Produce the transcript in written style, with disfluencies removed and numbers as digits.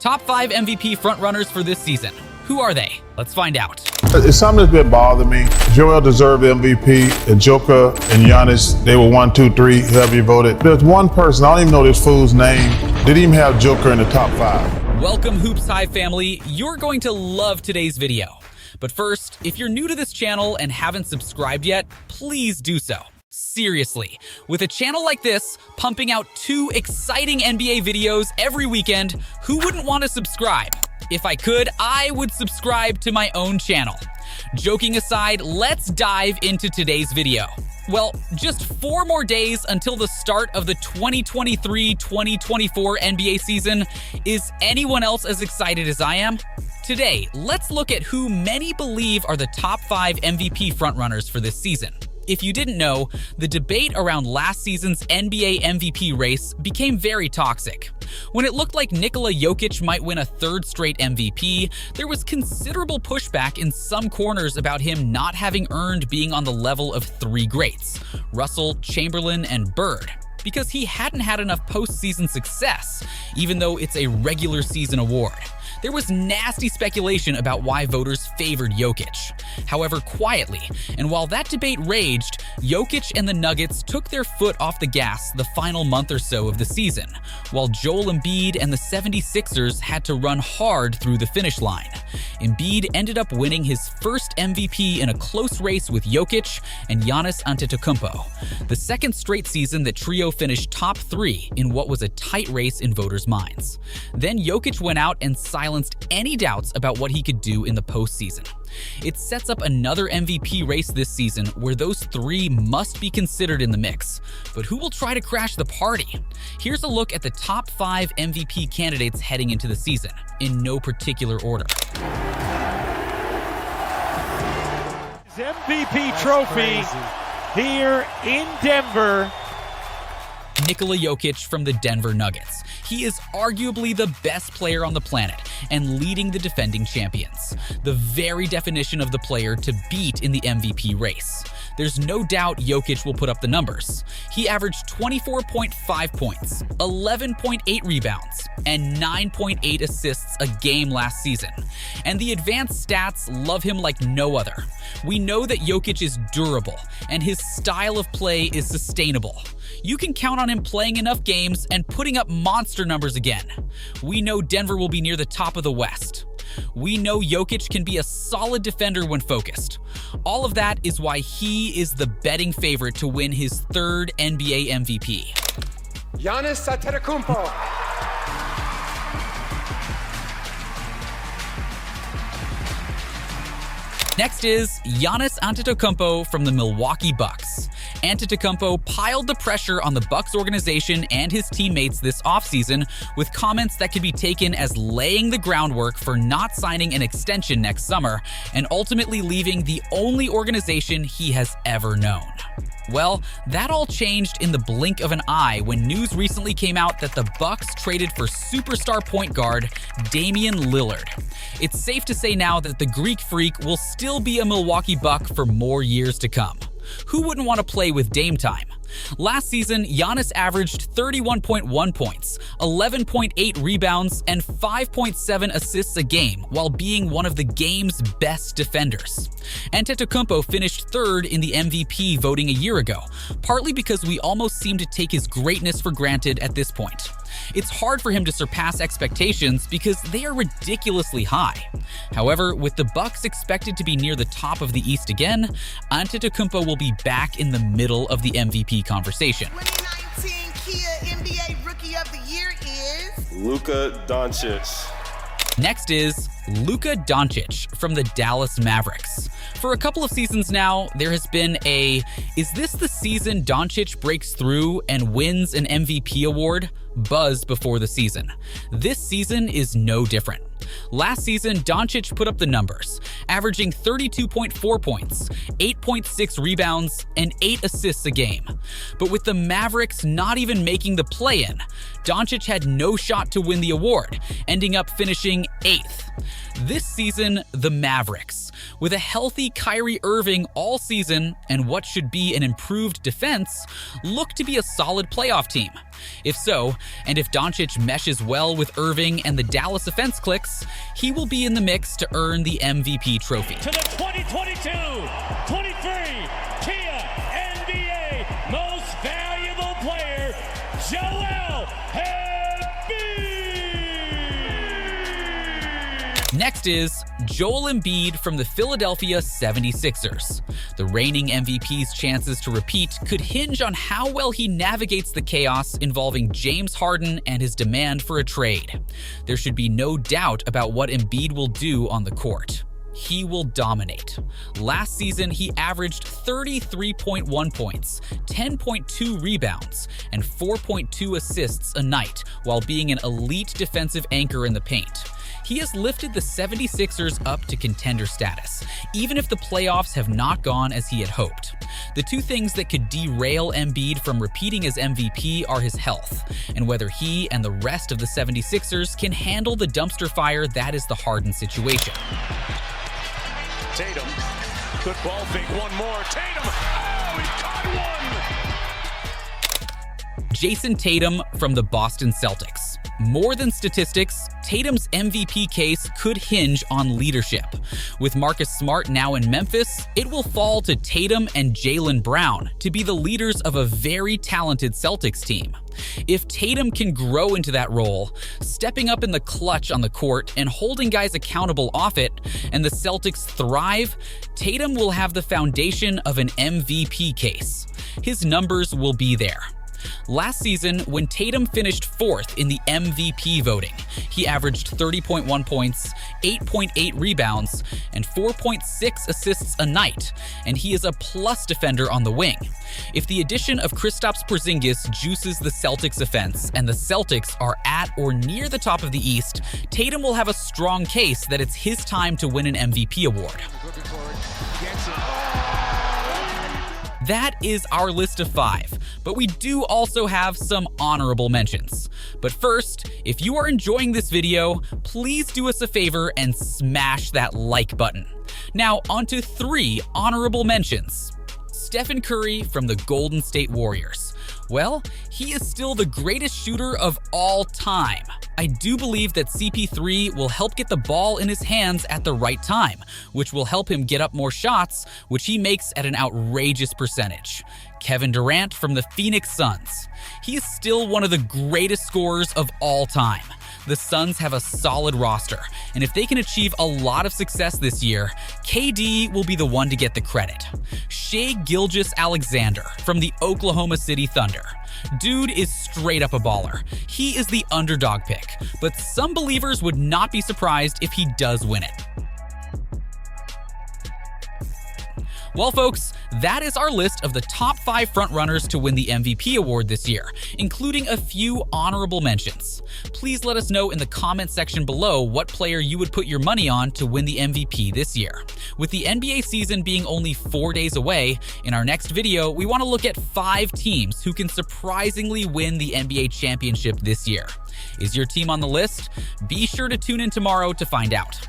Top 5 MVP frontrunners for this season. Who are they? Let's find out. It's something that's been bothering me. Joel deserved the MVP, and Joker and Giannis, they were 1, 2, 3, whoever you voted. There's one person, I don't even know this fool's name, didn't even have Joker in the top 5. Welcome Hoops Hive family, you're going to love today's video. But first, if you're new to this channel and haven't subscribed yet, please do so. Seriously, with a channel like this, pumping out 2 exciting NBA videos every weekend, who wouldn't want to subscribe? If I could, I would subscribe to my own channel. Joking aside, let's dive into today's video. Well, just 4 more days until the start of the 2023-2024 NBA season. Is anyone else as excited as I am? Today, let's look at who many believe are the top 5 MVP frontrunners for this season. If you didn't know, the debate around last season's NBA MVP race became very toxic. When it looked like Nikola Jokic might win a 3rd straight MVP, there was considerable pushback in some corners about him not having earned being on the level of 3 greats, Russell, Chamberlain, and Bird, because he hadn't had enough postseason success, even though it's a regular season award. There was nasty speculation about why voters favored Jokic. However, quietly, and while that debate raged, Jokic and the Nuggets took their foot off the gas the final month or so of the season, while Joel Embiid and the 76ers had to run hard through the finish line. Embiid ended up winning his first MVP in a close race with Jokic and Giannis Antetokounmpo, the 2nd straight season that trio finished top 3 in what was a tight race in voters' minds. Then Jokic went out and silenced any doubts about what he could do in the postseason. It sets up another MVP race this season where those 3 must be considered in the mix. But who will try to crash the party? Here's a look at the top 5 MVP candidates heading into the season, in no particular order. His MVP trophy here in Denver. Nikola Jokic from the Denver Nuggets. He is arguably the best player on the planet and leading the defending champions. The very definition of the player to beat in the MVP race. There's no doubt Jokic will put up the numbers. He averaged 24.5 points, 11.8 rebounds, and 9.8 assists a game last season. And the advanced stats love him like no other. We know that Jokic is durable, and his style of play is sustainable. You can count on him playing enough games and putting up monster numbers again. We know Denver will be near the top of the West. We know Jokic can be a solid defender when focused. All of that is why he is the betting favorite to win his 3rd NBA MVP. Giannis Antetokounmpo. Next is Giannis Antetokounmpo from the Milwaukee Bucks. Antetokounmpo piled the pressure on the Bucks organization and his teammates this offseason with comments that could be taken as laying the groundwork for not signing an extension next summer and ultimately leaving the only organization he has ever known. Well, that all changed in the blink of an eye when news recently came out that the Bucks traded for superstar point guard Damian Lillard. It's safe to say now that the Greek Freak will still be a Milwaukee Buck for more years to come. Who wouldn't want to play with Dame time? Last season, Giannis averaged 31.1 points, 11.8 rebounds, and 5.7 assists a game while being one of the game's best defenders. Antetokounmpo finished 3rd in the MVP voting a year ago, partly because we almost seem to take his greatness for granted at this point. It's hard for him to surpass expectations because they are ridiculously high. However, with the Bucks expected to be near the top of the East again, Antetokounmpo will be back in the middle of the MVP conversation. 2019 Kia NBA Rookie of the Year is Luka Doncic. Next is Luka Doncic from the Dallas Mavericks. For a couple of seasons now, there has been a, is this the season Doncic breaks through and wins an MVP award? Buzz before the season. This season is no different. Last season, Doncic put up the numbers, averaging 32.4 points, 8.6 rebounds, and 8 assists a game. But with the Mavericks not even making the play-in, Doncic had no shot to win the award, ending up finishing 8th. This season, the Mavericks, with a healthy Kyrie Irving all season and what should be an improved defense, look to be a solid playoff team. If so, and if Doncic meshes well with Irving and the Dallas offense clicks, he will be in the mix to earn the MVP trophy. To the 2022-23 Kia NBA Most Valuable Player, Joel Embiid. Next is Joel Embiid from the Philadelphia 76ers. The reigning MVP's chances to repeat could hinge on how well he navigates the chaos involving James Harden and his demand for a trade. There should be no doubt about what Embiid will do on the court. He will dominate. Last season, he averaged 33.1 points, 10.2 rebounds, and 4.2 assists a night while being an elite defensive anchor in the paint. He has lifted the 76ers up to contender status, even if the playoffs have not gone as he had hoped. The two things that could derail Embiid from repeating as MVP are his health, and whether he and the rest of the 76ers can handle the dumpster fire that is the Harden situation. Tatum, good ball fake, one more. Tatum, oh, he caught one! Jason Tatum from the Boston Celtics. More than statistics, Tatum's MVP case could hinge on leadership. With Marcus Smart now in Memphis, it will fall to Tatum and Jaylen Brown to be the leaders of a very talented Celtics team. If Tatum can grow into that role, stepping up in the clutch on the court and holding guys accountable off it, and the Celtics thrive, Tatum will have the foundation of an MVP case. His numbers will be there. Last season, when Tatum finished 4th in the MVP voting, he averaged 30.1 points, 8.8 rebounds, and 4.6 assists a night, and he is a plus defender on the wing. If the addition of Kristaps Porzingis juices the Celtics offense and the Celtics are at or near the top of the East, Tatum will have a strong case that it's his time to win an MVP award. That is our list of 5, but we do also have some honorable mentions. But first, if you are enjoying this video, please do us a favor and smash that like button. Now, on to 3 honorable mentions. Stephen Curry from the Golden State Warriors. Well, he is still the greatest shooter of all time. I do believe that CP3 will help get the ball in his hands at the right time, which will help him get up more shots, which he makes at an outrageous percentage. Kevin Durant from the Phoenix Suns. He is still one of the greatest scorers of all time. The Suns have a solid roster, and if they can achieve a lot of success this year, KD will be the one to get the credit. Shai Gilgeous-Alexander from the Oklahoma City Thunder. Dude is straight up a baller. He is the underdog pick, but some believers would not be surprised if he does win it. Well, folks, that is our list of the top 5 frontrunners to win the MVP award this year, including a few honorable mentions. Please let us know in the comment section below what player you would put your money on to win the MVP this year. With the NBA season being only 4 days away, in our next video, we want to look at 5 teams who can surprisingly win the NBA championship this year. Is your team on the list? Be sure to tune in tomorrow to find out.